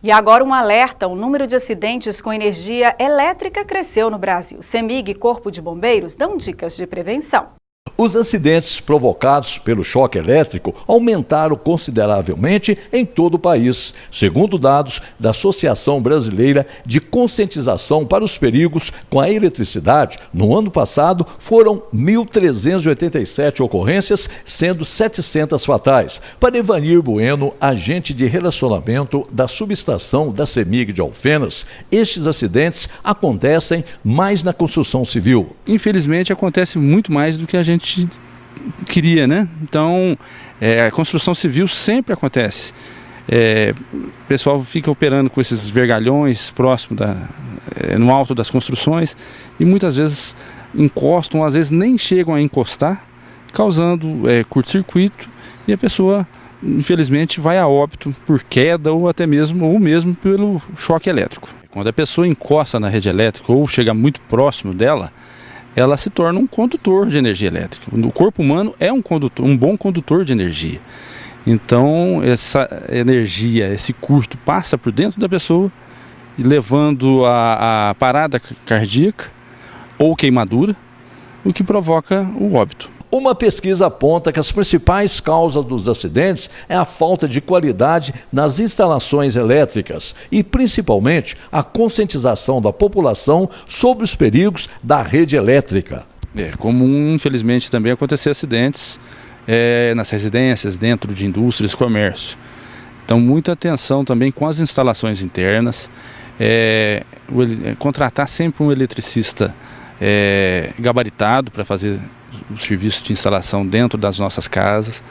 E agora um alerta, o número de acidentes com energia elétrica cresceu no Brasil. CEMIG e Corpo de Bombeiros dão dicas de prevenção. Os acidentes provocados pelo choque elétrico aumentaram consideravelmente em todo o país, segundo dados da Associação Brasileira de Conscientização para os Perigos com a Eletricidade. No ano passado, foram 1.387 ocorrências, sendo 700 fatais. Para Evanir Bueno, agente de relacionamento da subestação da CEMIG de Alfenas, estes acidentes acontecem mais na construção civil. Infelizmente, acontece muito mais do que a gente queria, né? Então, a construção civil sempre acontece. O pessoal fica operando com esses vergalhões próximo no alto das construções e muitas vezes encostam, às vezes nem chegam a encostar, causando curto-circuito e a pessoa, infelizmente, vai a óbito por queda ou mesmo pelo choque elétrico. Quando a pessoa encosta na rede elétrica ou chega muito próximo dela, ela se torna um condutor de energia elétrica. O corpo humano é um bom condutor de energia. Então, essa energia, esse curto, passa por dentro da pessoa, levando a parada cardíaca ou queimadura, o que provoca o óbito. Uma pesquisa aponta que as principais causas dos acidentes é a falta de qualidade nas instalações elétricas e, principalmente, a conscientização da população sobre os perigos da rede elétrica. É comum, infelizmente, também acontecer acidentes nas residências, dentro de indústrias e comércio. Então, muita atenção também com as instalações internas, contratar sempre um eletricista gabaritado para fazer o serviço de instalação dentro das nossas casas,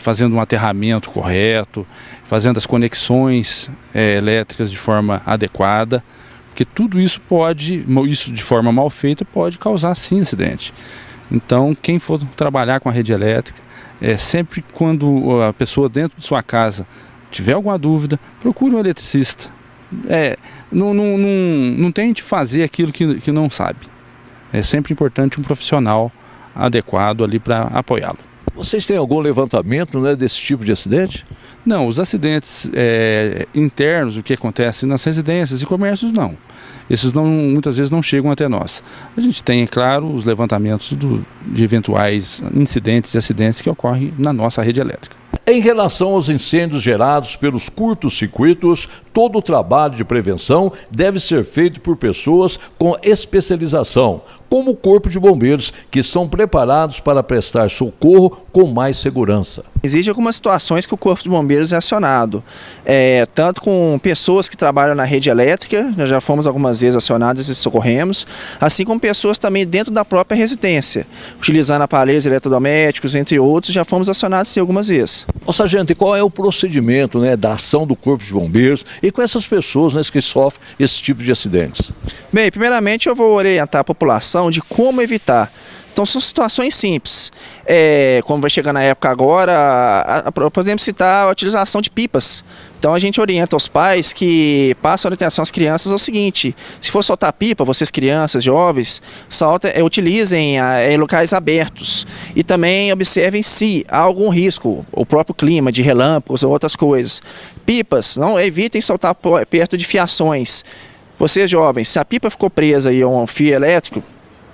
fazendo um aterramento correto, fazendo as conexões elétricas de forma adequada, porque tudo isso de forma mal feita pode causar sim acidente. Então, quem for trabalhar com a rede elétrica, sempre quando a pessoa dentro de sua casa tiver alguma dúvida, procure um eletricista. Não tente fazer aquilo que não sabe. É sempre importante um profissional adequado ali para apoiá-lo. Vocês têm algum levantamento, né, desse tipo de acidente? Não, os acidentes internos, o que acontece nas residências e comércios, não. Esses muitas vezes não chegam até nós. A gente tem, é claro, os levantamentos de eventuais incidentes e acidentes que ocorrem na nossa rede elétrica. Em relação aos incêndios gerados pelos curtos-circuitos, todo o trabalho de prevenção deve ser feito por pessoas com especialização, como o Corpo de Bombeiros, que são preparados para prestar socorro com mais segurança. Existem algumas situações que o Corpo de Bombeiros é acionado, tanto com pessoas que trabalham na rede elétrica, nós já fomos algumas vezes acionados e socorremos, assim como pessoas também dentro da própria residência, utilizando aparelhos eletrodomésticos, entre outros, já fomos acionados sim algumas vezes. Ô sargento, e qual é o procedimento, né, da ação do Corpo de Bombeiros e com essas pessoas, né, que sofrem esse tipo de acidentes? Bem, primeiramente eu vou orientar a população de como evitar. Então são situações simples, como vai chegar na época agora, podemos citar a utilização de pipas. Então a gente orienta os pais que passam a orientação às crianças ao seguinte: se for soltar pipa, vocês crianças, jovens, utilizem em locais abertos e também observem se há algum risco, o próprio clima de relâmpagos ou outras coisas. Pipas, não evitem soltar perto de fiações. Vocês jovens, se a pipa ficou presa em um fio elétrico,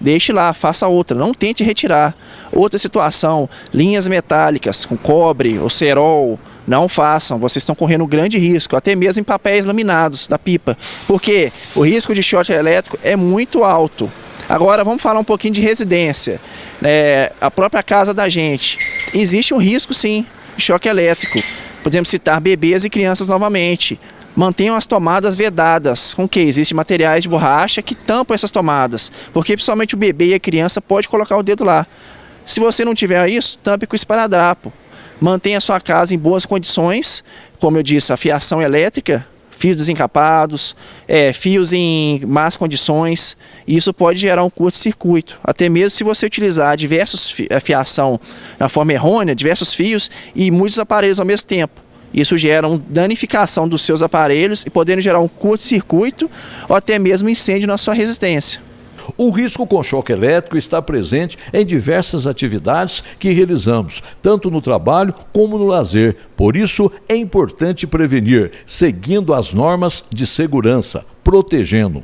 deixe lá, faça outra, não tente retirar. Outra situação, linhas metálicas com cobre ou cerol, não façam, vocês estão correndo um grande risco, até mesmo em papéis laminados da pipa, porque o risco de choque elétrico é muito alto. Agora vamos falar um pouquinho de residência, a própria casa da gente, existe um risco sim de choque elétrico, podemos citar bebês e crianças novamente. Mantenham as tomadas vedadas, com que existem materiais de borracha que tampam essas tomadas, porque principalmente o bebê e a criança pode colocar o dedo lá. Se você não tiver isso, tampe com esparadrapo. Mantenha a sua casa em boas condições, como eu disse, a fiação elétrica, fios desencapados, fios em más condições, e isso pode gerar um curto-circuito, até mesmo se você utilizar a fiação na forma errônea, diversos fios e muitos aparelhos ao mesmo tempo. Isso gera uma danificação dos seus aparelhos e podendo gerar um curto-circuito ou até mesmo incêndio na sua residência. O risco com choque elétrico está presente em diversas atividades que realizamos, tanto no trabalho como no lazer. Por isso, é importante prevenir, seguindo as normas de segurança, protegendo.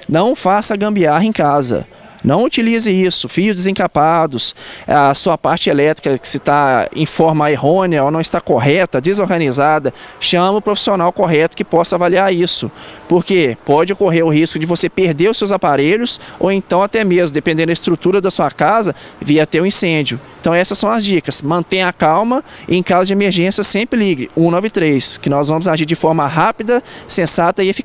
Não faça gambiarra em casa. Não utilize isso, fios desencapados, a sua parte elétrica que se está em forma errônea ou não está correta, desorganizada, chama o profissional correto que possa avaliar isso. Porque pode ocorrer o risco de você perder os seus aparelhos ou então até mesmo, dependendo da estrutura da sua casa, vir a ter um incêndio. Então essas são as dicas. Mantenha a calma e em caso de emergência sempre ligue 193, que nós vamos agir de forma rápida, sensata e eficaz.